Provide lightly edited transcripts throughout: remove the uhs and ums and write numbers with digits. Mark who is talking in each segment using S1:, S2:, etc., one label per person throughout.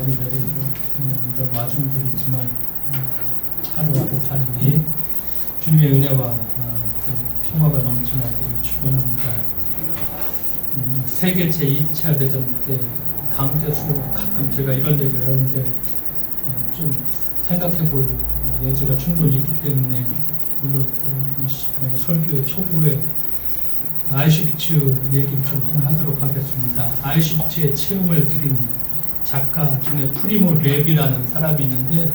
S1: 많이 내리고 이런 와중들이 있지만 하루하루 삶이 주님의 은혜와 그 평화가 넘쳐나기를 축원합니다. 세계 제2차 대전 때 강제수로 가끔 제가 이런 얘기를 하는데 좀 생각해볼 여지가 충분히 있기 때문에 오늘 설교의 초보에 아이슈비츠 얘기를 좀 하도록 하겠습니다. 아이슈비츠의 체험을 그린 작가 중에 프리모 레비라는 사람이 있는데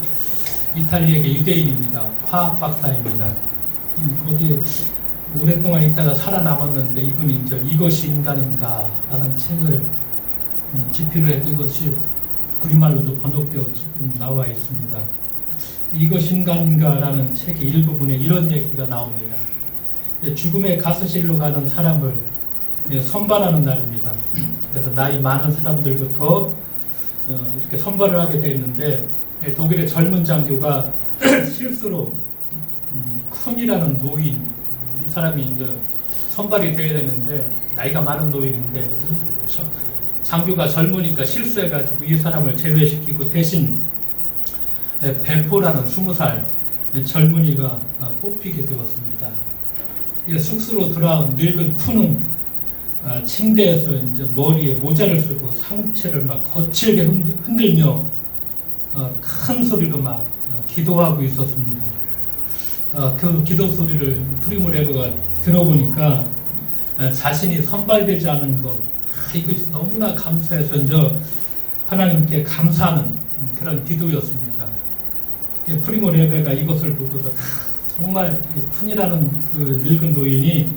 S1: 이탈리아계 유대인입니다. 화학 박사입니다. 거기에 오랫동안 있다가 살아남았는데 이분이 이제 이것이 인간인가라는 책을 집필을 했고 이것이 우리말로도 번역되어 지금 나와 있습니다. 이것이 인간인가라는 책의 일부분에 이런 얘기가 나옵니다. 죽음의 가스실로 가는 사람을 선발하는 날입니다. 그래서 나이 많은 사람들부터 이렇게 선발을 하게 되어 있는데 독일의 젊은 장교가 실수로 쿤이라는 노인, 이 사람이 이제 선발이 되어야 되는데 나이가 많은 노인인데 장교가 젊으니까 실수해가지고 이 사람을 제외시키고 대신 베포라는 20살 젊은이가 뽑히게 되었습니다. 숙소로 돌아온 늙은 쿤은 침대에서 이제 머리에 모자를 쓰고 상체를 막 거칠게 흔들며 큰 소리로 막 기도하고 있었습니다. 그 기도 소리를 프리모 레버가 들어보니까 자신이 선발되지 않은 것, 이것이 너무나 감사해서 이제 하나님께 감사하는 그런 기도였습니다. 프리모 레베가 이것을 보고서 정말 쿤이라는 그 늙은 노인이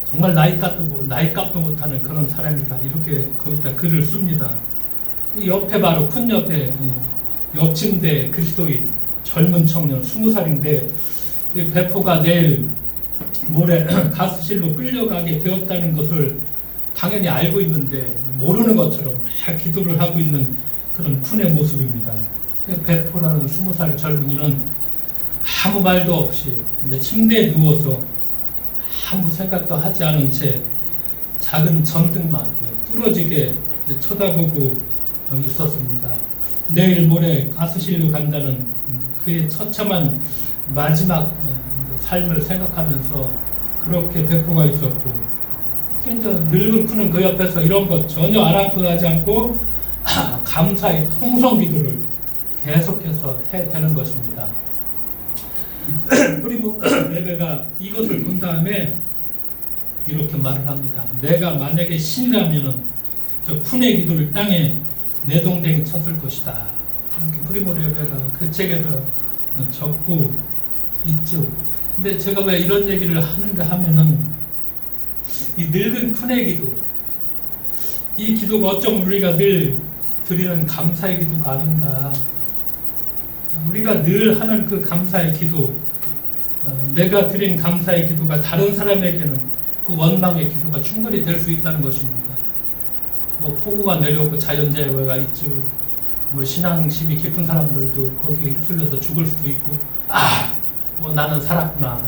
S1: 정말 나이값도 못하는 그런 사람이다. 이렇게 거기다 글을 씁니다. 그 옆에 바로 쿤 옆에 옆 침대 그리스도인 젊은 청년 20살인데 베포가 내일 모레 가스실로 끌려가게 되었다는 것을 당연히 알고 있는데 모르는 것처럼 막 기도를 하고 있는 그런 쿤의 모습입니다. 베포라는 20살 젊은이는 아무 말도 없이 이제 침대에 누워서 아무 생각도 하지 않은 채 작은 전등만 뚫어지게 쳐다보고 있었습니다. 내일 모레 가스실로 간다는 그의 처참한 마지막 삶을 생각하면서 그렇게 베포가 있었고, 이제 늙은 쿤은 그 옆에서 이런 것 전혀 아랑곳하지 않고 감사의 통성기도를 계속해서 해대는 것입니다. 프리모 레베가 이것을 본 다음에 이렇게 말을 합니다. 내가 만약에 신이라면은 저 쿤의 기도를 땅에 내동댕이 쳤을 것이다. 이렇게 프리모 레베가 그 책에서 적고 있죠. 근데 제가 왜 이런 얘기를 하는가 하면은 이 늙은 쿤의 기도, 이 기도가 어쩜 우리가 늘 드리는 감사의 기도가 아닌가. 우리가 늘 하는 그 감사의 기도, 내가 드린 감사의 기도가 다른 사람에게는 그 원망의 기도가 충분히 될 수 있다는 것입니다. 뭐 폭우가 내려오고 자연재해가 있죠. 뭐 신앙심이 깊은 사람들도 거기에 휩쓸려서 죽을 수도 있고, 뭐 나는 살았구나.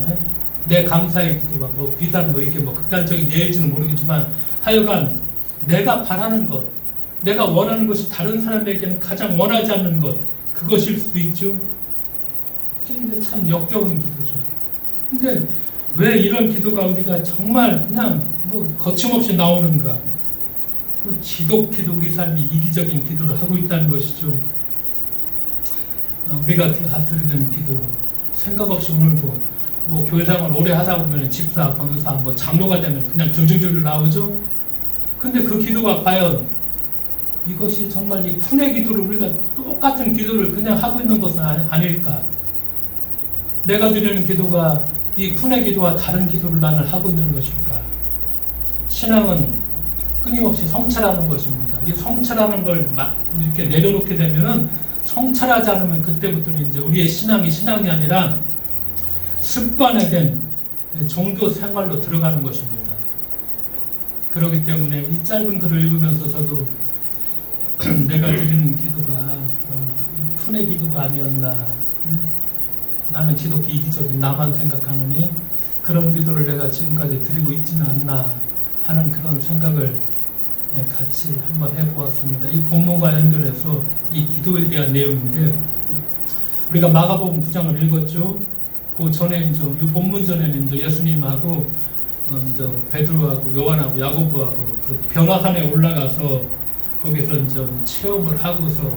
S1: 내 감사의 기도가 뭐 비단 뭐 이게 뭐 극단적인 예일지는 모르겠지만 하여간 내가 바라는 것, 내가 원하는 것이 다른 사람에게는 가장 원하지 않는 것, 그것일 수도 있죠. 참 역겨운 기도죠. 근데 왜 이런 기도가 우리가 정말 그냥 뭐 거침없이 나오는가? 지독히도 우리 삶이 이기적인 기도를 하고 있다는 것이죠. 우리가 드리는 기도, 생각 없이 오늘도 뭐 교회생활 오래 하다 보면 집사, 권사, 뭐 장로가 되면 그냥 줄줄줄 나오죠. 근데 그 기도가 과연 이것이 정말 이 쿤의 기도를 우리가 똑같은 기도를 그냥 하고 있는 것은 아닐까? 내가 드리는 기도가 이 쿤의 기도와 다른 기도를 나는 하고 있는 것일까? 신앙은 끊임없이 성찰하는 것입니다. 이 성찰하는 걸 막 이렇게 내려놓게 되면은 성찰하지 않으면 그때부터는 이제 우리의 신앙이 아니라 습관화된 종교 생활로 들어가는 것입니다. 그렇기 때문에 이 짧은 글을 읽으면서 저도 내가 드리는 기도가 쿤의 기도가 아니었나, 나는 지독히 이기적인 나만 생각하느니 그런 기도를 내가 지금까지 드리고 있지는 않나 하는 그런 생각을 같이 한번 해보았습니다. 이 본문과 연결해서 이 기도에 대한 내용인데, 우리가 마가복음 9장을 읽었죠. 그 전에 이제 이 본문 전에는 이제 예수님하고 이제 베드로하고 요한하고 야고보하고 그 변화산에 올라가서 거기서 이제 체험을 하고서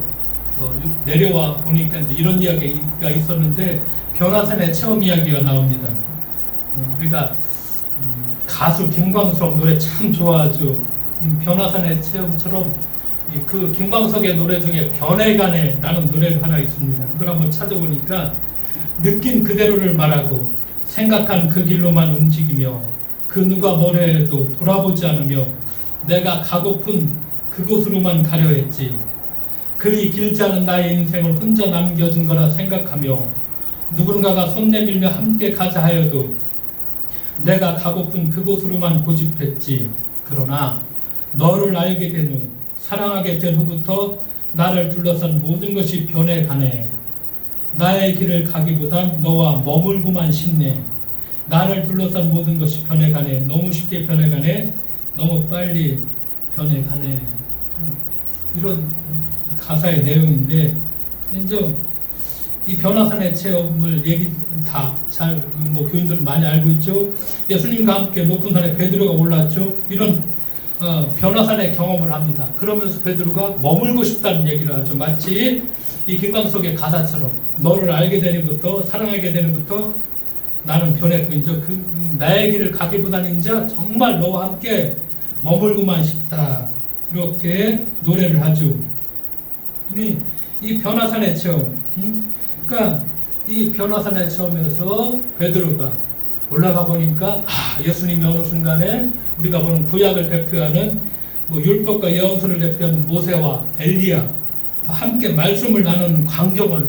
S1: 내려와 보니까 이제 이런 이야기가 있었는데, 변화산의 체험 이야기가 나옵니다. 우리가 가수 김광석 노래 참 좋아하죠. 변화산의 체험처럼 그 김광석의 노래 중에 변해가네 라는 노래가 하나 있습니다. 그걸 한번 찾아보니까, 느낀 그대로를 말하고 생각한 그 길로만 움직이며 그 누가 뭐라 해도 돌아보지 않으며 내가 가고픈 그곳으로만 가려 했지. 그리 길지 않은 나의 인생을 혼자 남겨준 거라 생각하며 누군가가 손 내밀며 함께 가자 하여도 내가 가고픈 그곳으로만 고집했지. 그러나 너를 알게 된 후, 사랑하게 된 후부터 나를 둘러싼 모든 것이 변해가네. 나의 길을 가기보단 너와 머물고만 싶네. 나를 둘러싼 모든 것이 변해가네. 너무 쉽게 변해가네. 너무 빨리 변해가네. 이런 가사의 내용인데, 이제 이 변화산의 체험을 얘기 다 잘 교인들은 많이 알고 있죠. 예수님과 함께 높은 산에 베드로가 올랐죠. 이런 변화산의 경험을 합니다. 그러면서 베드로가 머물고 싶다는 얘기를 하죠. 마치 이 김광석의 가사처럼 너를 알게 되니부터, 사랑하게 되니부터 나는 변했고 이제 나의 길을 가기보다는 이제 정말 너와 함께 머물고만 싶다. 이렇게 노래를 하죠. 이 변화산의 체험, 그러니까 이 변화산의 체험에서 베드로가 올라가 보니까 예수님이 어느 순간에 우리가 보는 구약을 대표하는 율법과 예언서를 대표하는 모세와 엘리야 함께 말씀을 나누는 광경을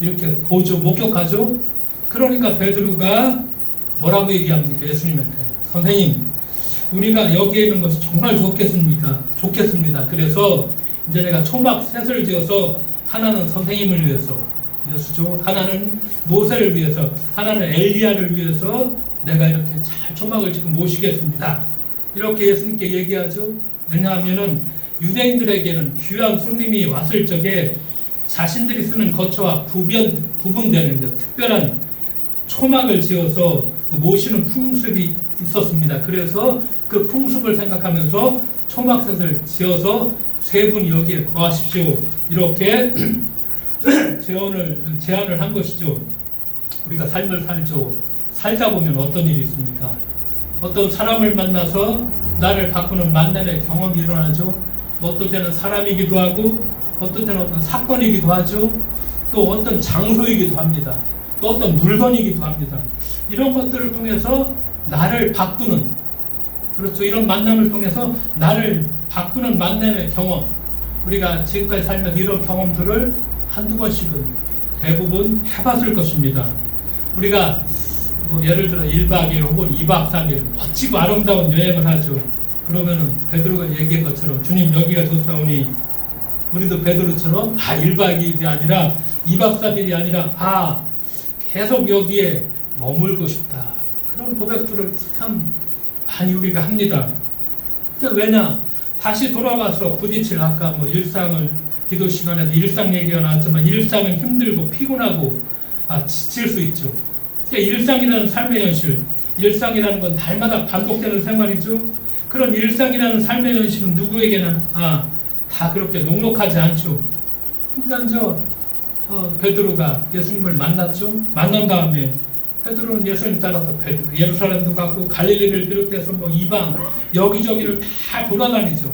S1: 이렇게 보죠, 목격하죠. 그러니까 베드로가 뭐라고 얘기합니까? 예수님한테, 선생님, 우리가 여기에 있는 것이 정말 좋겠습니다. 그래서 이제 내가 초막 셋을 지어서, 하나는 선생님을 위해서 예수죠, 하나는 모세를 위해서, 하나는 엘리야를 위해서 내가 이렇게 잘 초막을 지금 모시겠습니다. 이렇게 예수님께 얘기하죠. 왜냐하면은 유대인들에게는 귀한 손님이 왔을 적에 자신들이 쓰는 거처와 구분되는 특별한 초막을 지어서 모시는 풍습이 있었습니다. 그래서 그 풍습을 생각하면서 초막셋을 지어서 세 분이 여기에 거하십시오. 이렇게 제안을 한 것이죠. 우리가 삶을 살다 보면 어떤 일이 있습니까? 어떤 사람을 만나서 나를 바꾸는 만남의 경험이 일어나죠. 어떤 때는 사람이기도 하고, 어떤 때는 어떤 사건이기도 하죠. 또 어떤 장소이기도 합니다. 또 어떤 물건이기도 합니다. 이런 것들을 통해서 나를 바꾸는, 그렇죠, 이런 만남을 통해서 나를 바꾸는 만남의 경험, 우리가 지금까지 살면서 이런 경험들을 한두 번씩은 대부분 해봤을 것입니다. 우리가 예를 들어 1박 2일 혹은 2박 3일 멋지고 아름다운 여행을 하죠. 그러면은 베드로가 얘기한 것처럼, 주님 여기가 좋사오니, 우리도 베드로처럼 1박 2일이 아니라 2박 3일이 아니라 계속 여기에 머물고 싶다. 그런 고백들을 참 많이 우리가 합니다. 왜냐? 다시 돌아와서 부딪힐, 아까 일상을, 기도 시간에도 일상 얘기가 나왔지만 일상은 힘들고 피곤하고 지칠 수 있죠. 일상이라는 삶의 현실, 일상이라는 건 날마다 반복되는 생활이죠. 그런 일상이라는 삶의 현실은 누구에게나 다 그렇게 녹록하지 않죠. 그러니까 베드로가 예수님을 만났죠. 만난 다음에 베드로는 예수님 따라서 예루살렘도 가고 갈릴리를 비롯해서 이방 여기저기를 다 돌아다니죠.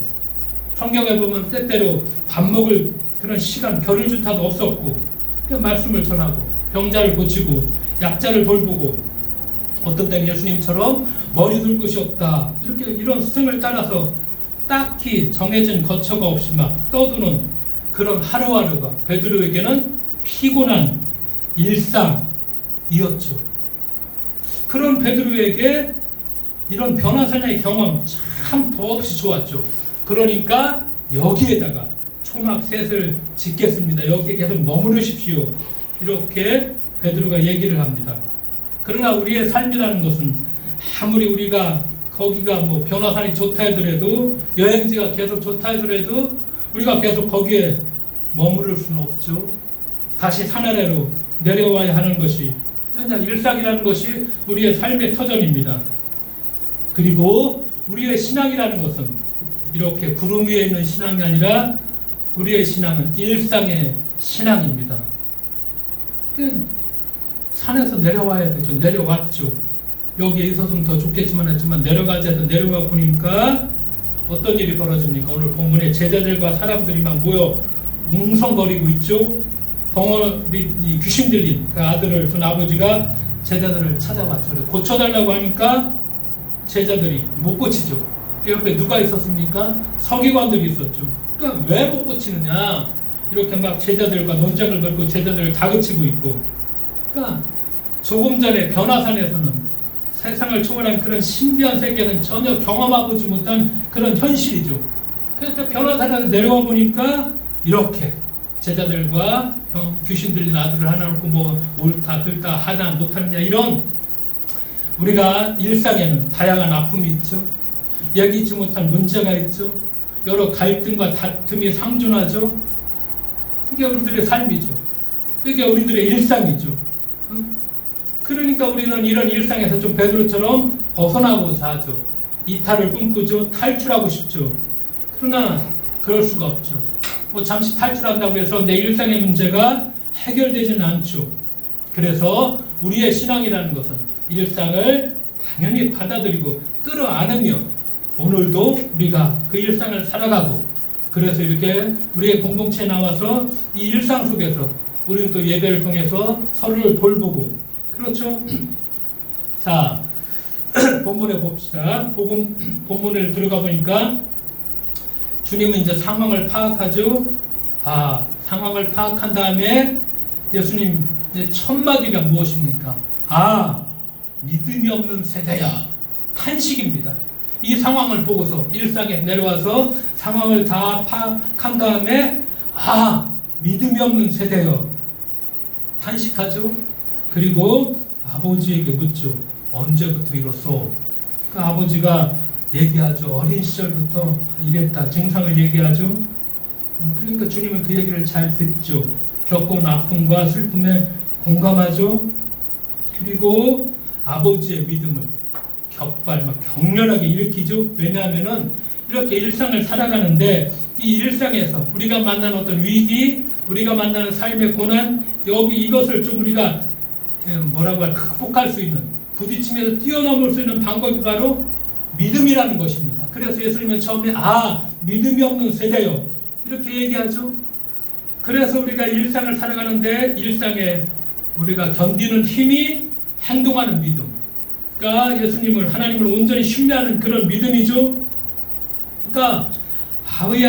S1: 성경에 보면 때때로 밥 먹을 그런 시간, 겨를주타도 없었고, 말씀을 전하고 병자를 고치고 약자를 돌보고, 어떤 때는 예수님처럼 머리 둘 곳이 없다, 이런 스승을 따라서 딱히 정해진 거처가 없이 막 떠도는 그런 하루하루가 베드로에게는 피곤한 일상이었죠. 그런 베드로에게 이런 변화산의 경험 참 더없이 좋았죠. 그러니까 여기에다가 초막 셋을 짓겠습니다. 여기에 계속 머무르십시오. 이렇게 베드로가 얘기를 합니다. 그러나 우리의 삶이라는 것은 아무리 우리가 거기가 뭐 변화산이 좋다 하더라도 여행지가 계속 좋다 하더라도 우리가 계속 거기에 머무를 수는 없죠. 다시 산 아래로 내려와야 하는 것이 그냥 일상이라는 것이 우리의 삶의 터전입니다. 그리고 우리의 신앙이라는 것은 이렇게 구름 위에 있는 신앙이 아니라 우리의 신앙은 일상의 신앙입니다. 산에서 내려와야 되죠. 내려왔죠. 여기에 있었으면 더 좋겠지만 했지만 내려가지 않아서 내려가 보니까 어떤 일이 벌어집니까? 오늘 본문에 제자들과 사람들이 막 모여 웅성거리고 있죠. 벙어리 귀신 들린 그 아들을 둔 아버지가 제자들을 찾아왔죠. 고쳐달라고 하니까 제자들이 못 고치죠. 그 옆에 누가 있었습니까? 서기관들이 있었죠. 그러니까 왜 못 고치느냐? 이렇게 막 제자들과 논쟁을 벌이고 제자들을 다그치고 있고. 그러니까 조금 전에 변화산에서는 세상을 초월한 그런 신비한 세계는 전혀 경험하지 못한 그런 현실이죠. 그래서 변화산에서 내려와 보니까 이렇게 제자들과 귀신 들린 아들을 하나 놓고 뭐 옳다 그렇다 하나 못하느냐 이런 우리가 일상에는 다양한 아픔이 있죠. 얘기치 못한 문제가 있죠. 여러 갈등과 다툼이 상존하죠. 이게 우리들의 삶이죠. 이게 우리들의 일상이죠. 그러니까 우리는 이런 일상에서 좀 베드로처럼 벗어나고자 하죠. 이탈을 꿈꾸죠. 탈출하고 싶죠. 그러나 그럴 수가 없죠. 뭐 잠시 탈출한다고 해서 내 일상의 문제가 해결되지는 않죠. 그래서 우리의 신앙이라는 것은 일상을 당연히 받아들이고 끌어안으며 오늘도 우리가 그 일상을 살아가고 그래서 이렇게 우리의 공동체에 나와서 이 일상 속에서 우리는 또 예배를 통해서 서로를 돌보고 그렇죠? 자, 본문에 봅시다. 본문에 들어가 보니까 주님은 이제 상황을 파악하죠. 상황을 파악한 다음에 예수님 첫 마디가 무엇입니까? 믿음이 없는 세대야. 탄식입니다. 이 상황을 보고서 일상에 내려와서 상황을 다 파악한 다음에 믿음이 없는 세대요. 탄식하죠. 그리고 아버지에게 묻죠. 언제부터 이렇소? 그 아버지가 얘기하죠. 어린 시절부터 이랬다. 증상을 얘기하죠. 그러니까 주님은 그 얘기를 잘 듣죠. 겪어온 아픔과 슬픔에 공감하죠. 그리고 아버지의 믿음을 격렬하게 일으키죠. 왜냐하면은 이렇게 일상을 살아가는데 이 일상에서 우리가 만나는 어떤 위기, 우리가 만나는 삶의 고난, 이것을 좀 우리가 극복할 수 있는, 부딪히면서 뛰어넘을 수 있는 방법이 바로 믿음이라는 것입니다. 그래서 예수님은 처음에 믿음이 없는 세대요 이렇게 얘기하죠. 그래서 우리가 일상을 살아가는데 일상에 우리가 견디는 힘이 행동하는 믿음. 그러니까 예수님을 하나님을 온전히 신뢰하는 그런 믿음이죠. 그러니까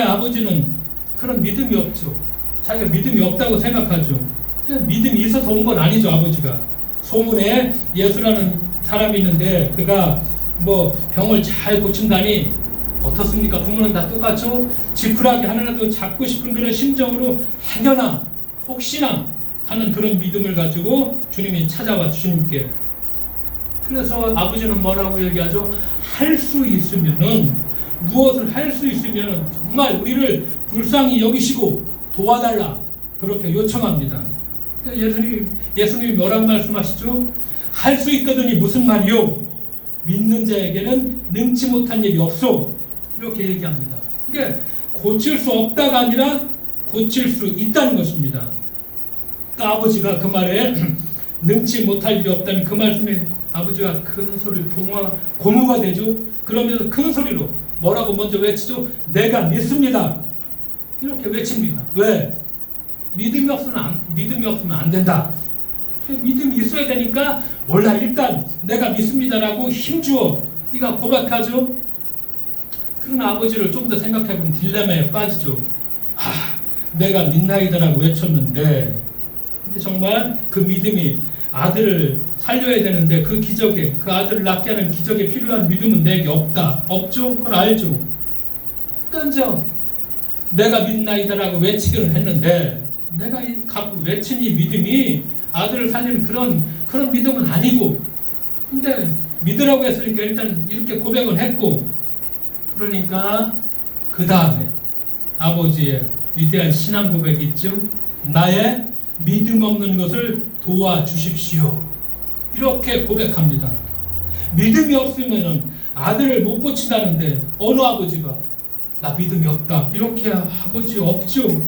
S1: 아버지는 그런 믿음이 없죠. 자기가 믿음이 없다고 생각하죠. 그러니까 믿음이 있어서 온 건 아니죠. 아버지가 소문에 예수라는 사람이 있는데 그가 뭐 병을 잘 고친다니 어떻습니까? 부모는 다 똑같죠. 지푸라기 하나라도 잡고 싶은 그런 심정으로 행여나 혹시나 하는 그런 믿음을 가지고 주님이 찾아와 주님께. 그래서 아버지는 뭐라고 얘기하죠? 할 수 있으면은 무엇을 할 수 있으면은 정말 우리를 불쌍히 여기시고 도와달라 그렇게 요청합니다. 그러니까 예수님이 뭐라고 말씀하시죠? 할 수 있거든이 무슨 말이요? 믿는 자에게는 능치 못한 일이 없소. 이렇게 얘기합니다. 그러니까 고칠 수 없다가 아니라 고칠 수 있다는 것입니다. 그러니까 아버지가 그 말에 능치 못할 일이 없다는 그 말씀에 아버지가 큰 소리를 고무가 되죠. 그러면서 큰 소리로 뭐라고 먼저 외치죠? 내가 믿습니다. 이렇게 외칩니다. 왜? 믿음이 없으면 안 된다. 믿음이 있어야 되니까 몰라 일단 내가 믿습니다라고 힘주어 네가 고백하죠. 그러나 아버지를 좀 더 생각해보면 딜레마에 빠지죠. 내가 믿나이다라고 외쳤는데 근데 정말 그 믿음이 아들을 살려야 되는데 그 기적에 그 아들을 낳게 하는 기적에 필요한 믿음은 내게 없죠? 그걸 알죠. 그러니까 내가 믿나이다라고 외치기는 했는데 내가 갖고 외친 이 믿음이 아들을 살리는 그런 믿음은 아니고 근데 믿으라고 했으니까 일단 이렇게 고백은 했고, 그러니까 그 다음에 아버지의 위대한 신앙 고백이 있죠. 나의 믿음 없는 것을 도와주십시오. 이렇게 고백합니다. 믿음이 없으면 아들을 못 고친다는데 어느 아버지가 나 믿음이 없다 이렇게 아버지 없죠.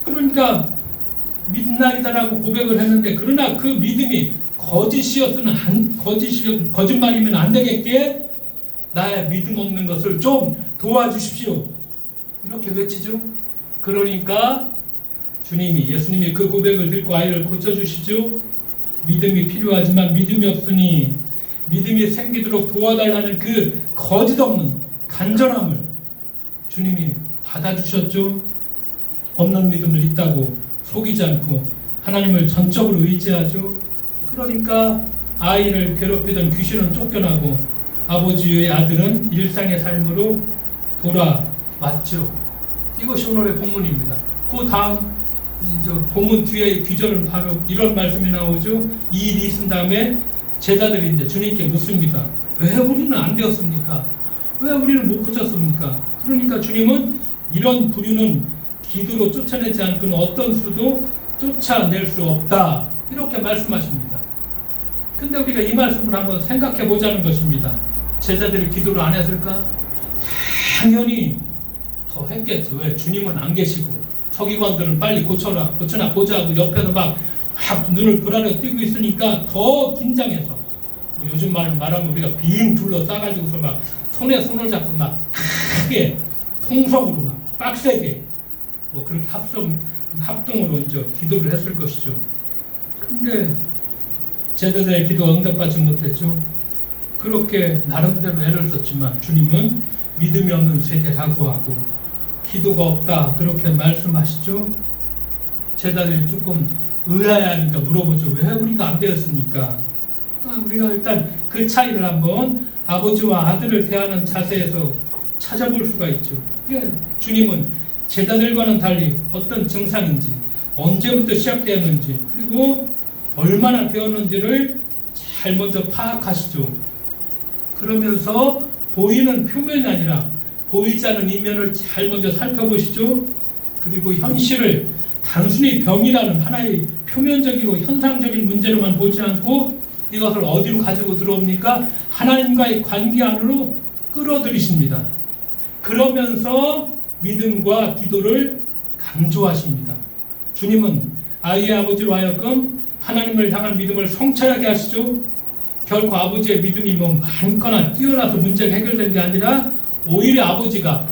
S1: 그러니까 믿나이다라고 고백을 했는데, 그러나 그 믿음이 거짓말이면 안 되겠기에 나의 믿음 없는 것을 좀 도와주십시오 이렇게 외치죠. 그러니까 예수님이 그 고백을 듣고 아이를 고쳐주시죠. 믿음이 필요하지만 믿음이 없으니 믿음이 생기도록 도와달라는 그 거짓없는 간절함을 주님이 받아주셨죠. 없는 믿음을 있다고 속이지 않고 하나님을 전적으로 의지하죠. 그러니까 아이를 괴롭히던 귀신은 쫓겨나고 아버지의 아들은 일상의 삶으로 돌아왔죠. 이것이 오늘의 본문입니다. 그 다음 본문 뒤에 귀절은 바로 이런 말씀이 나오죠. 이 일이 있은 다음에 제자들이 이제 주님께 묻습니다. 왜 우리는 안 되었습니까? 왜 우리는 못 고쳤습니까? 그러니까 주님은 이런 부류는 기도로 쫓아내지 않고는 어떤 수도 쫓아낼 수 없다 이렇게 말씀하십니다. 근데 우리가 이 말씀을 한번 생각해 보자는 것입니다. 제자들이 기도를 안 했을까? 당연히 더 했겠죠. 왜? 주님은 안 계시고 서기관들은 빨리 고쳐나 보자 하고 옆에서 막 눈을 불안해 뜨고 있으니까 더 긴장해서, 요즘 말로 말하면 우리가 빙 둘러싸가지고서 막 손에 손을 잡고 막 크게 통성으로 막 빡세게 그렇게 합동으로 이제 기도를 했을 것이죠. 근데 제자들의 기도가 응답받지 못했죠. 그렇게 나름대로 애를 썼지만 주님은 믿음이 없는 세대라고 하고 기도가 없다 그렇게 말씀하시죠. 제자들이 조금 의아해하니까 물어보죠. 왜 우리가 안 되었습니까? 그러니까 우리가 일단 그 차이를 한번 아버지와 아들을 대하는 자세에서 찾아볼 수가 있죠. 그러니까 주님은 제자들과는 달리 어떤 증상인지, 언제부터 시작되었는지, 그리고 얼마나 되었는지를 잘 먼저 파악하시죠. 그러면서 보이는 표면이 아니라 보이지 않는 이면을 잘 먼저 살펴보시죠. 그리고 현실을 단순히 병이라는 하나의 표면적이고 현상적인 문제로만 보지 않고 이것을 어디로 가지고 들어옵니까? 하나님과의 관계 안으로 끌어들이십니다. 그러면서 믿음과 기도를 강조하십니다. 주님은 아이의 아버지로 하여금 하나님을 향한 믿음을 성찰하게 하시죠. 결코 아버지의 믿음이 많거나 뛰어나서 문제가 해결된 게 아니라 오히려 아버지가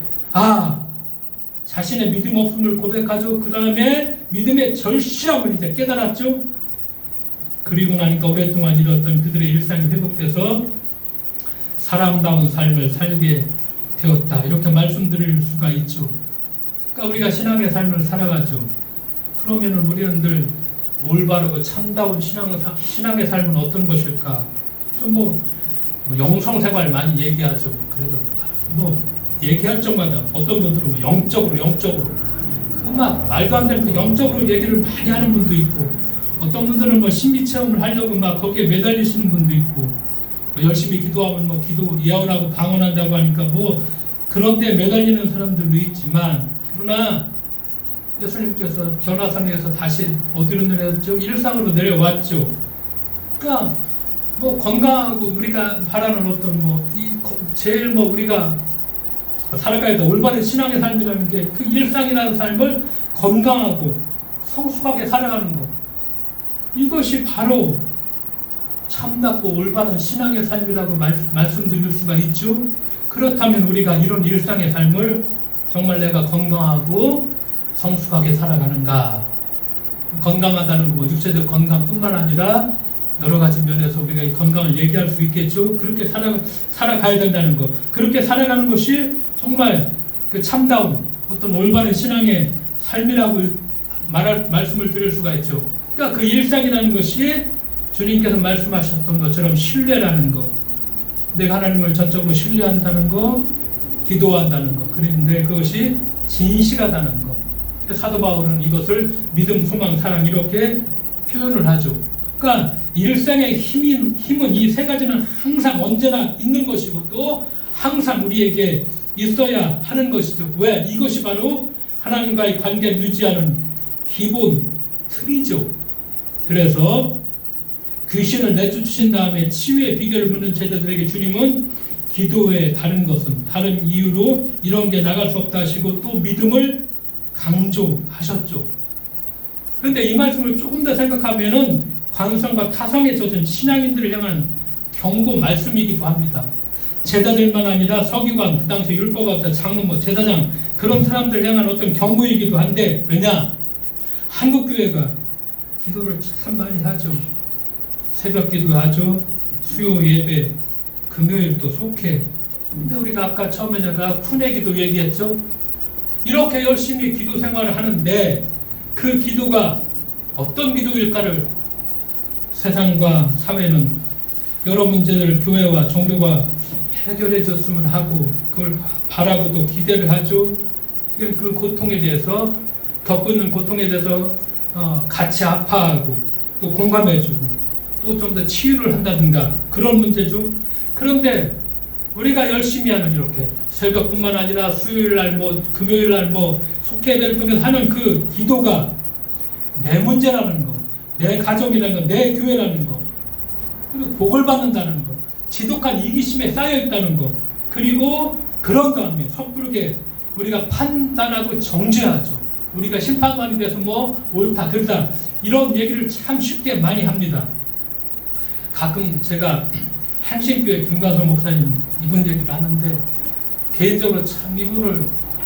S1: 자신의 믿음 없음을 고백하죠. 그 다음에 믿음의 절실함을 이제 깨달았죠. 그리고 나니까 오랫동안 잃었던 그들의 일상이 회복돼서 사람다운 삶을 살게 되었다 이렇게 말씀드릴 수가 있죠. 그러니까 우리가 신앙의 삶을 살아가죠. 그러면은 우리는 늘 올바르고 참다운 신앙의 삶은 어떤 것일까? 그래서 영성생활 많이 얘기하죠. 그래도 얘기할 적마다 어떤 분들은 영적으로 그 막 말도 안 되는 그 영적으로 얘기를 많이 하는 분도 있고, 어떤 분들은 신비 체험을 하려고 막 거기에 매달리시는 분도 있고, 열심히 기도하면 기도 예언하고 방언한다고 하니까 그런데 매달리는 사람들도 있지만, 그러나 예수님께서 변화산에서 다시 어디로 내려왔죠? 일상으로 내려왔죠. 그러니까 건강하고 우리가 바라는 어떤 제일 우리가 살아가야 돼 올바른 신앙의 삶이라는 게 그 일상이라는 삶을 건강하고 성숙하게 살아가는 것, 이것이 바로 참답고 올바른 신앙의 삶이라고 말씀드릴 수가 있죠. 그렇다면 우리가 이런 일상의 삶을 정말 내가 건강하고 성숙하게 살아가는가? 건강하다는 거 육체적 건강뿐만 아니라 여러 가지 면에서 우리가 이 건강을 얘기할 수 있겠죠. 그렇게 살아가야 된다는 거. 그렇게 살아가는 것이 정말 그 참다운 어떤 올바른 신앙의 삶이라고 말씀을 드릴 수가 있죠. 그러니까 그 일상이라는 것이 주님께서 말씀하셨던 것처럼 신뢰라는 거, 내가 하나님을 전적으로 신뢰한다는 거, 기도한다는 거, 그런데 그것이 진실하다는 거. 사도 바울은 이것을 믿음, 소망, 사랑 이렇게 표현을 하죠. 그러니까 일생의 힘은 이 세 가지는 항상 언제나 있는 것이고 또 항상 우리에게 있어야 하는 것이죠. 왜? 이것이 바로 하나님과의 관계를 유지하는 기본 틀이죠. 그래서 귀신을 내쫓으신 다음에 치유의 비결을 묻는 제자들에게 주님은 기도 외에 다른 것은 다른 이유로 이런 게 나갈 수 없다 하시고 또 믿음을 강조하셨죠. 그런데 이 말씀을 조금 더 생각하면은 관성과 타성에 젖은 신앙인들을 향한 경고 말씀이기도 합니다. 제자들만 아니라 서기관, 그 당시 율법학자, 장로모, 제사장 그런 사람들을 향한 어떤 경고이기도 한데 왜냐? 한국교회가 기도를 참 많이 하죠. 새벽 기도하죠. 수요 예배, 금요일도 속해. 근데 우리가 아까 처음에 내가 쿤의 기도 얘기했죠. 이렇게 열심히 기도 생활을 하는데 그 기도가 어떤 기도일까를 세상과 사회는 여러 문제를 교회와 종교가 해결해 줬으면 하고 그걸 바라고 또 기대를 하죠. 그 고통에 대해서 겪고 있는 고통에 대해서 같이 아파하고 또 공감해주고 또 좀 더 치유를 한다든가 그런 문제죠. 그런데 우리가 열심히 하는 이렇게 새벽뿐만 아니라 수요일날 금요일날 속회대를 통해서 하는 그 기도가 내 문제라는 거, 내 가정이라는 거, 내 교회라는 거, 그리고 복을 받는다는 거, 지독한 이기심에 쌓여 있다는 거, 그리고 그런 다음에 섣부르게 우리가 판단하고 정죄하죠. 우리가 심판관이 돼서 옳다 그르다 이런 얘기를 참 쉽게 많이 합니다. 가끔 제가 행신교회 김관성 목사님 이분 얘기를 하는데 개인적으로 참 이분을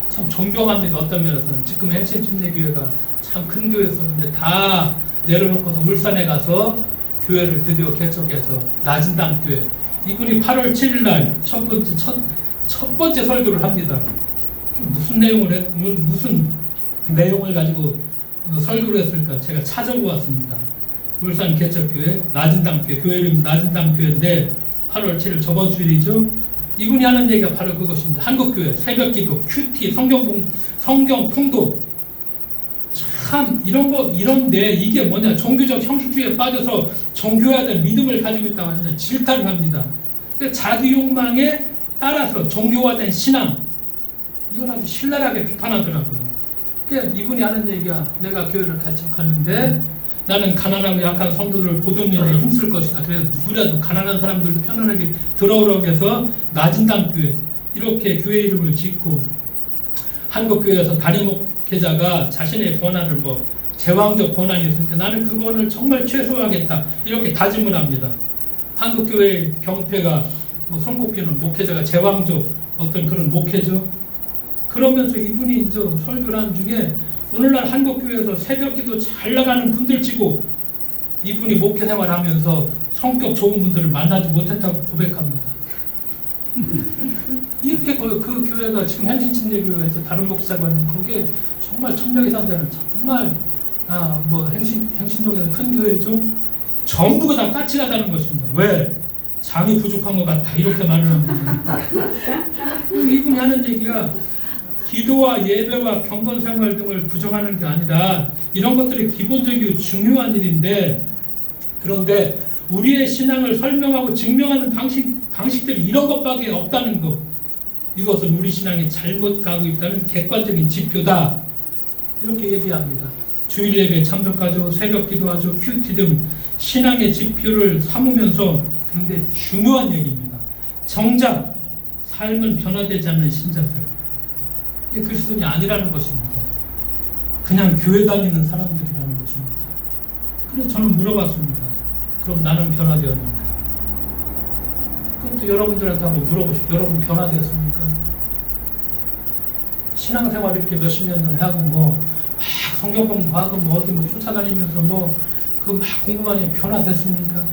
S1: 참 존경합니다. 어떤 면에서는 지금 행신침례교회가 참 큰 교회였었는데 다 내려놓고서 울산에 가서 교회를 드디어 개척해서 나진담교회 이분이 8월 7일 날 첫 번째 설교를 합니다. 무슨 내용을 가지고 설교를 했을까 제가 찾아보았습니다. 울산 개척교회 나진담교회 교회 이름 나진담교회인데 8월 7일 저번 주일이죠. 이분이 하는 얘기가 바로 그것입니다. 한국교회 새벽기도 큐티 성경 통독 참 이런데 이게 뭐냐 종교적 형식주의에 빠져서 종교해야 될 믿음을 가지고 있다고 하시냐 질타를 합니다. 자기 욕망에 따라서 종교화된 신앙 이걸 아주 신랄하게 비판하더라고요. 그러니까 이분이 하는 얘기가 내가 교회를 개척하는데 나는 가난하고 약한 성도들을 보던 일에 힘쓸 것이다. 그래서 누구라도 가난한 사람들도 편안하게 들어오라고 해서 나진담교회 이렇게 교회 이름을 짓고 한국교회에서 담임 목회자가 자신의 권한을 제왕적 권한이 있으니까 나는 그 권한을 정말 최소화하겠다 이렇게 다짐을 합니다. 한국교회 병폐가 손꼽히는 목회자가 제왕적 어떤 그런 목회죠. 그러면서 이분이 이제 설교를 하는 중에 오늘날 한국교회에서 새벽기도 잘 나가는 분들 치고 이분이 목회 생활하면서 성격 좋은 분들을 만나지 못했다고 고백합니다. 이렇게 그 교회가 지금 행신침례교회에서 다른 목사가 있는 거기에 정말 1000명 이상 되는 정말 행신동에서 큰 교회죠. 전부가 다 까칠하다는 것입니다. 왜? 잠이 부족한 것 같다 이렇게 말을 합니다. 이분이 하는 얘기가 기도와 예배와 경건 생활 등을 부정하는 게 아니라 이런 것들이 기본적이고 중요한 일인데 그런데 우리의 신앙을 설명하고 증명하는 방식들이 이런 것밖에 없다는 것 이것은 우리 신앙이 잘못 가고 있다는 객관적인 지표다 이렇게 얘기합니다. 주일 예배에 참석하죠. 새벽 기도하죠. 큐티 등 신앙의 지표를 삼으면서 그런데 중요한 얘기입니다. 정작 삶은 변화되지 않는 신자들 이 그리스도인이 아니라는 것입니다. 그냥 교회 다니는 사람들이라는 것입니다. 그래서 저는 물어봤습니다. 그럼 나는 변화되었는가? 그것도 여러분들한테 한번 물어보십시오. 여러분 변화되었습니까? 신앙생활 이렇게 몇십 년을 하고 막 성경 공부하고 어디 쫓아다니면서 그 막 공부하니 변화됐습니까?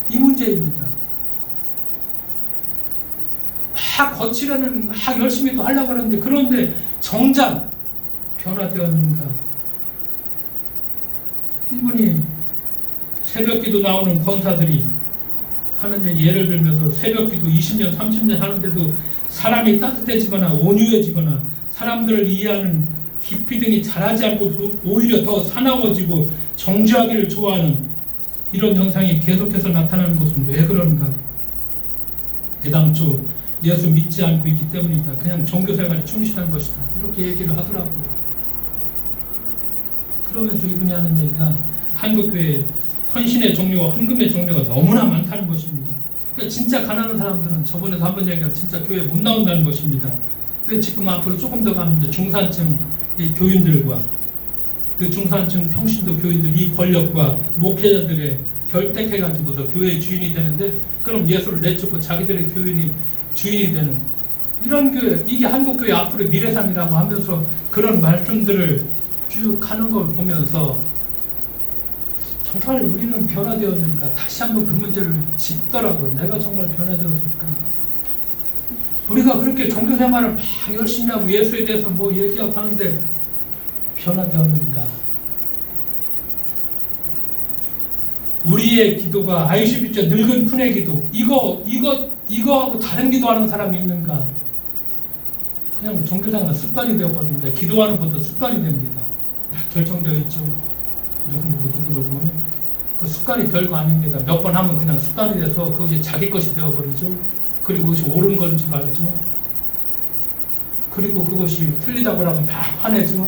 S1: 이 문제입니다. 막 거치려는 막 열심히 또 하려고 하는데 그런데 정작 변화되었는가? 이분이 새벽기도 나오는 권사들이 하는 얘기 예를 들면서 새벽기도 20년 30년 하는데도 사람이 따뜻해지거나 온유해지거나 사람들을 이해하는 깊이 등이 자라지 않고 오히려 더 사나워지고 정죄하기를 좋아하는 이런 현상이 계속해서 나타나는 것은 왜 그런가? 애당초 예수 믿지 않고 있기 때문이다. 그냥 종교생활에 충실한 것이다. 이렇게 얘기를 하더라고요. 그러면서 이분이 하는 얘기가 한국교회 헌신의 종류와 헌금의 종류가 너무나 많다는 것입니다. 그러니까 진짜 가난한 사람들은 저번에도 한번 얘기한 진짜 교회에 못 나온다는 것입니다. 그래서 지금 앞으로 조금 더 가면 이제 중산층 교인들과 그 중산층 평신도 교인들 이 권력과 목회자들의 결탁해가지고서 교회의 주인이 되는데 그럼 예수를 내쫓고 자기들의 교인이 주인이 되는 이런 교회, 이게 한국교회 앞으로 미래상이라고 하면서 그런 말씀들을 쭉 하는 걸 보면서 정말 우리는 변화되었는가? 다시 한번 그 문제를 짚더라고요. 내가 정말 변화되었을까? 우리가 그렇게 종교생활을 막 열심히 하고 예수에 대해서 뭐 얘기하고 하는데 변화되었는가? 우리의 기도가 ICBC 늙은 푼의 기도 이거하고 다른 기도하는 사람이 있는가? 그냥 종교생활은 습관이 되어버립니다. 기도하는 것도 습관이 됩니다. 다 결정되어 있죠. 누구 그 습관이 별거 아닙니다. 몇 번 하면 그냥 습관이 돼서 그것이 자기 것이 되어버리죠. 그리고 그것이 옳은 건 줄 알죠. 그리고 그것이 틀리다고 하면 막 화내죠.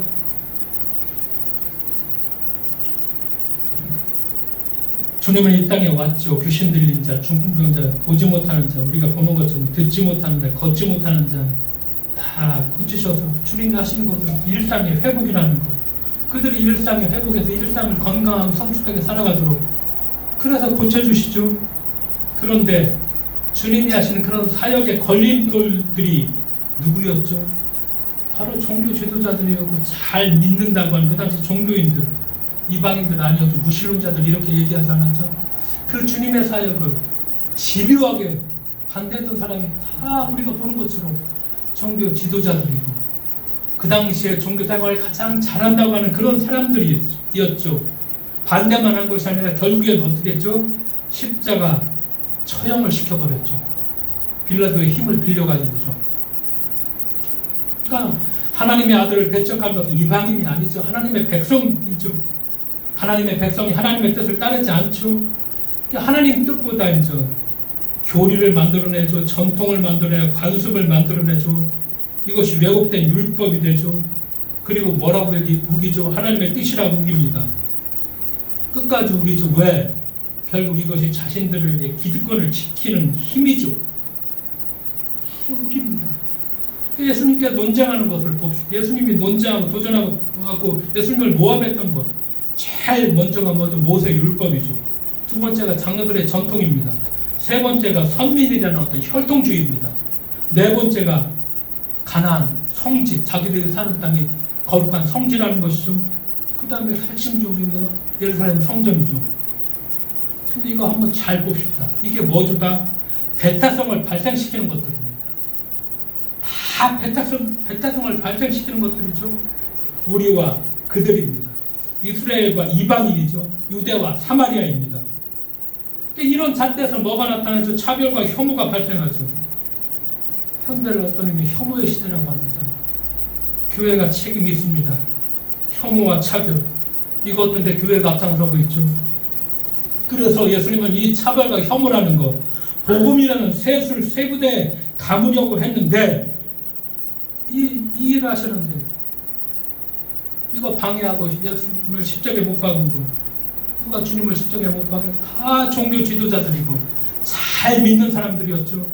S1: 주님은 이 땅에 왔죠. 귀신 들린 자, 중풍병자, 보지 못하는 자, 우리가 보는 것처럼 듣지 못하는 자, 걷지 못하는 자 다 고치셔서 주님이 하시는 것은 일상의 회복이라는 것. 그들이 일상의 회복에서 일상을 건강하고 성숙하게 살아가도록 그래서 고쳐주시죠. 그런데 주님이 하시는 그런 사역의 걸림돌들이 누구였죠? 바로 종교 지도자들이었고 잘 믿는다고 하는 그 당시 종교인들, 이방인들 아니어도 무신론자들 이렇게 얘기하지 않았죠? 그 주님의 사역을 집요하게 반대했던 사람이 다 우리가 보는 것처럼 종교 지도자들이고 그 당시에 종교 생활을 가장 잘한다고 하는 그런 사람들이었죠. 반대만 한 것이 아니라 결국엔 어떻게 했죠? 십자가 처형을 시켜버렸죠. 빌라도의 힘을 빌려가지고서. 그러니까 하나님의 아들을 배척한 것은 이방인이 아니죠. 하나님의 백성이죠. 하나님의 백성이 하나님의 뜻을 따르지 않죠. 하나님 뜻보다 이제 교리를 만들어내죠. 전통을 만들어내고 관습을 만들어내죠. 이것이 왜곡된 율법이 되죠. 그리고 뭐라고 우기죠? 하나님의 뜻이라고 우깁니다. 끝까지 우기죠. 왜? 결국 이것이 자신들의 기득권을 지키는 힘이죠. 우깁니다. 예수님께 논쟁하는 것을 봅시다. 예수님이 논쟁하고 도전하고 예수님을 모함했던 것. 제일 먼저가 먼저 모세 율법이죠. 두 번째가 장로들의 전통입니다. 세 번째가 선민이라는 어떤 혈통주의입니다. 네 번째가 가나안, 성지, 자기들이 사는 땅이 거룩한 성지라는 것이죠. 그 다음에 핵심적인 거 예루살렘 성전이죠. 근데 이거 한번 잘 봅시다. 이게 뭐죠? 다 배타성을 발생시키는 것들입니다. 다 배타성을 발생시키는 것들이죠. 우리와 그들입니다. 이스라엘과 이방인이죠. 유대와 사마리아입니다. 이런 잣대에서 뭐가 나타나죠? 차별과 혐오가 발생하죠. 현대를 어떤 의미 혐오의 시대라고 합니다. 교회가 책임이 있습니다. 혐오와 차별 이것도 이제 교회가 앞장서고 있죠. 그래서 예수님은 이 차별과 혐오라는 거 복음이라는 셋을 세 부대에 담으려고 했는데 이 일을 하셨는데 이거 방해하고 예수님을 십자가에 못 박은 거 누가 주님을 십자가에 못 박은 다 종교 지도자들이고 잘 믿는 사람들이었죠.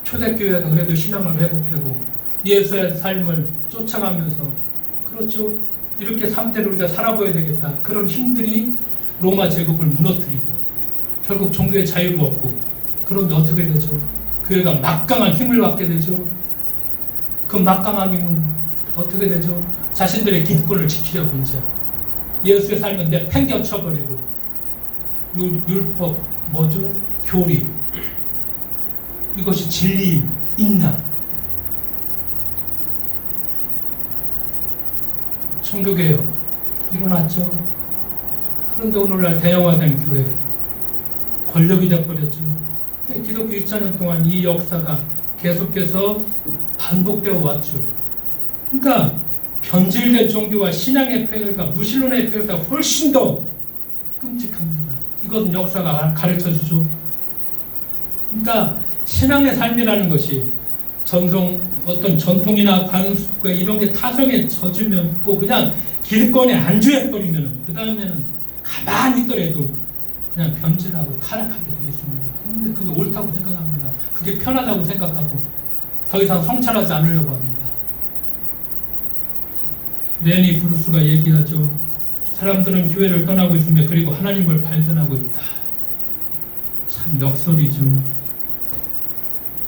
S1: 초대교회가 그래도 신앙을 회복하고 예수의 삶을 쫓아가면서 그렇죠. 이렇게 3대를 우리가 살아보아야 되겠다. 그런 힘들이 로마 제국을 무너뜨리고 결국 종교의 자유를 얻고 그런데 어떻게 되죠? 교회가 막강한 힘을 받게 되죠. 그 막강한 힘은 어떻게 되죠? 자신들의 기득권을 지키려고 이제 예수의 삶은 내팽겨 쳐버리고 율법 뭐죠? 교리 이것이 진리 있나? 종교개혁 일어났죠. 그런데 오늘날 대형화된 교회 권력이 돼버렸죠. 기독교 2000년 동안 이 역사가 계속해서 반복되어 왔죠. 그러니까 변질된 종교와 신앙의 폐해가 무신론의 폐해보다 훨씬 더 끔찍합니다. 이것은 역사가 가르쳐주죠. 그러니까 신앙의 삶이라는 것이 어떤 전통이나 관습과 이런 게 타성에 젖으면 꼭 그냥 기득권에 안주해버리면 그 다음에는 가만히 있더라도 그냥 변질하고 타락하게 되어 있습니다. 그런데 그게 옳다고 생각합니다. 그게 편하다고 생각하고 더 이상 성찰하지 않으려고 합니다. 레니 브루스가 얘기하죠. 사람들은 교회를 떠나고 있으며 그리고 하나님을 발견하고 있다. 참 역설이죠.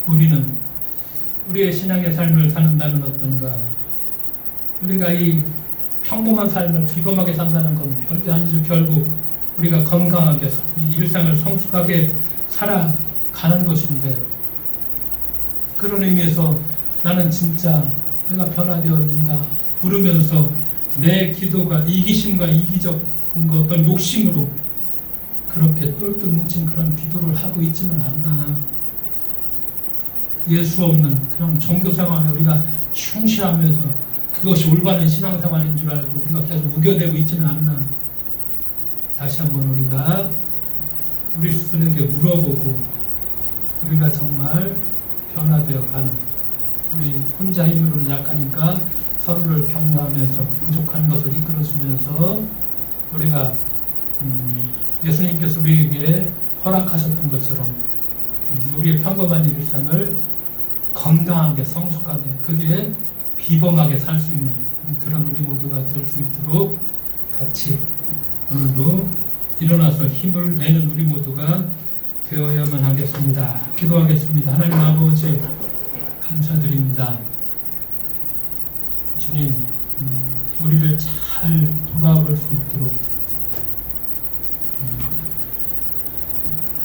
S1: 우리는 우리의 신앙의 삶을 사는다는 어떤가, 우리가 이 평범한 삶을 비범하게 산다는 건 별게 아니죠. 결국 우리가 건강하게 일상을 성숙하게 살아가는 것인데, 그런 의미에서 나는 진짜 내가 변화되었는가 물으면서 내 기도가 이기심과 이기적 어떤 욕심으로 그렇게 똘똘 뭉친 그런 기도를 하고 있지는 않나. 예수 없는 그런 종교생활에 우리가 충실하면서 그것이 올바른 신앙생활인 줄 알고 우리가 계속 우겨대고 있지는 않나. 다시 한번 우리가 우리 스스로에게 물어보고 우리가 정말 변화되어 가는, 우리 혼자 힘으로는 약하니까 서로를 격려하면서 부족한 것을 이끌어주면서 우리가 예수님께서 우리에게 허락하셨던 것처럼 우리의 평범한 일상을 건강하게 성숙하게, 그게 비범하게 살 수 있는 그런 우리 모두가 될 수 있도록 같이 오늘도 일어나서 힘을 내는 우리 모두가 되어야만 하겠습니다. 기도하겠습니다. 하나님 아버지 감사드립니다. 주님, 우리를 잘 돌아볼 수 있도록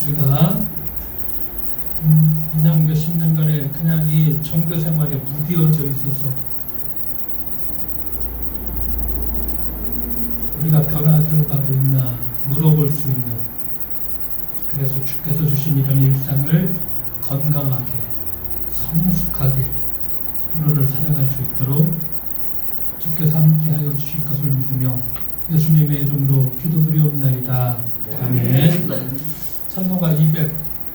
S1: 우리가 그냥 몇십 년간에 그냥 이 종교 생활에 무디어져 있어서 우리가 변화되어 가고 있나 물어볼 수 있는, 그래서 주께서 주신 이런 일상을 건강하게 성숙하게 오늘을 살아갈 수 있도록 주께서 함께하여 주실 것을 믿으며 예수님의 이름으로 기도드리옵나이다. 아멘. 찬송가 200